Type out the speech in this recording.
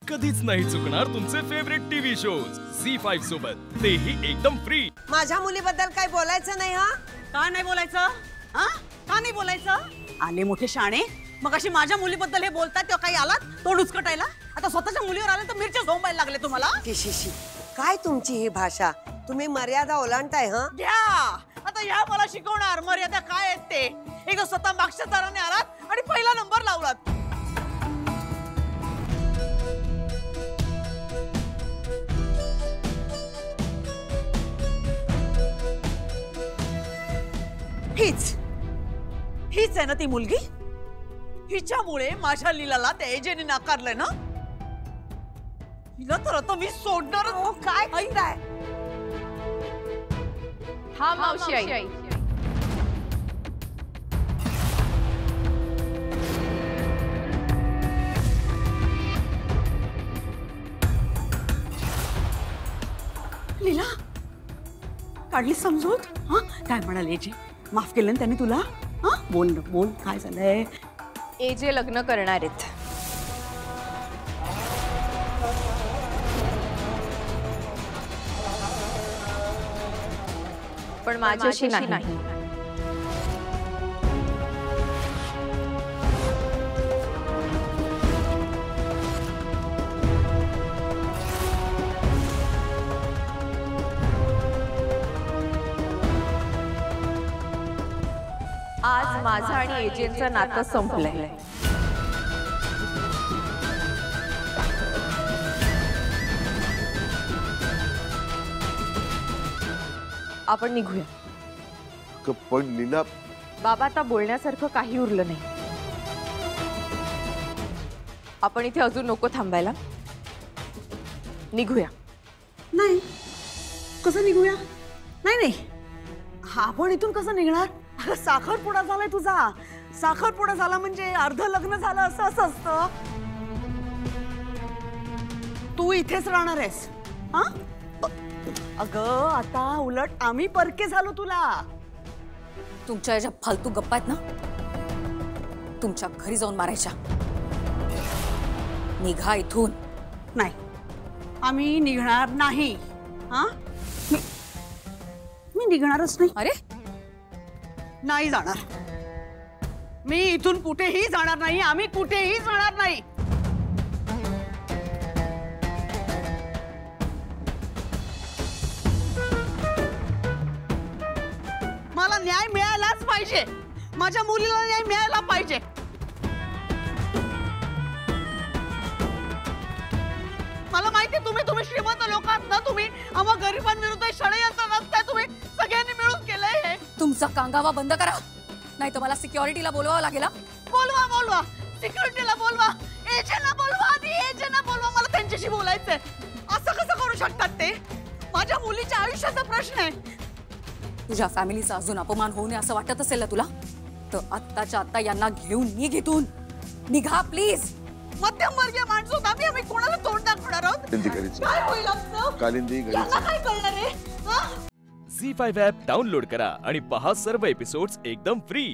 कधीच नाही चुकणार तुमचे फेवरेट टीव्ही शोज झी5 सोबत, तेही एकदम फ्री। माझ्या मुलीबद्दल काही बोलायचं नाही हा? का नाही बोलायचं? हा? का नाही बोलायचं? आले मोठे शाणे, मग अशी माझ्या मुलीबद्दल हे बोलतात तेव्हा काही आलात तोंड उचकटायला? आता स्वतःच्या मुलीवर आले तर मिरच्या झोंबायला लागले तुम्हाला? किशीशी काय तुमची ही भाषा? तुम्ही मर्यादा ओलांडताय हा? घ्या आता ह्या मला शिकवणार मर्यादा काय आहेत ते। एकदा स्वतः मागच्या दाराने आलात आणि पहिला नंबर लावलात। हीच आहे ना ती मुलगी? हिच्यामुळे माझ्या लीलाला त्या एजेने नाकारलंय ना? हिला तर आता मी सोडणार। काय काय? हा मावशी आई। लीला काढली समजूत? हा काय म्हणाले एजे? माफ केलं ना त्यांनी तुला? हा बोल ना बोल, काय झालंय? एजे लग्न करणार आहेत, पण माझ्याशी नाही। आज माझं आणि एजेंचं नातं संपलंय। आपण निघूया। पण लीला बाबा, आता बोलण्यासारखं काही उरलं नाही। आपण इथे अजून नको थांबायला, निघूया। नाही कसं निघूया? नाही नाही, आपण इथून कसं निघणार? साखरपुडा झालाय तुझा। साखरपुडा झाला म्हणजे अर्ध लग्न झालं असं असतं। तू इथेच राहणार आहेस? हा अगं आता उलट आम्ही परके झालो तुला। तुमच्या ज्या फालतू गप्पा आहेत ना, तुमच्या घरी जाऊन मारायच्या। निघा इथून। नाही आम्ही निघणार नाही। हा मी निघणारच नाही। अरे नाही जाणार मी इथून, कुठेही जाणार नाही। आम्ही कुठेही जाणार नाही। मला न्याय मिळालाच पाहिजे, माझ्या मुलीला न्याय मिळाला पाहिजे। मला माहिती तुम्ही श्रीमंत लोक आहात ना, तुम्ही आम्हा गरिबांविरुद्ध षडयंत्र रचताय, तुम्ही सगळ्यांनी मिळून केलंय हे। तुमचा कांगावा बंद करा, नाही तर मला सिक्युरिटीला बोलवावं लागेल। बोलवा सिक्युरिटीला बोलवा, एजेंटला बोलवा, आधी एजेंटला बोलवा। मला त्यांच्याशी बोलायचंय। असं कसं करू शकतात ते? माझ्या मुलीच्या आयुष्याचा प्रश्न आहे। तुझ्या फॅमिलीचा अजून अपमान होऊ नये असं वाटत असेल ना तुला, तर आत्ताच्या आत्ता यांना घेऊन निघ इथून। निघा प्लीज। मध्यमवर्गीय माणसं होत आम्ही कोणाला तोंड दाखवणार आहोत? काय होईल आमचं? कालिंदी यांना काय कळणार आहे? झी5 ॲप डाउनलोड करा आणि पहा सर्व एपिसोड्स एकदम फ्री।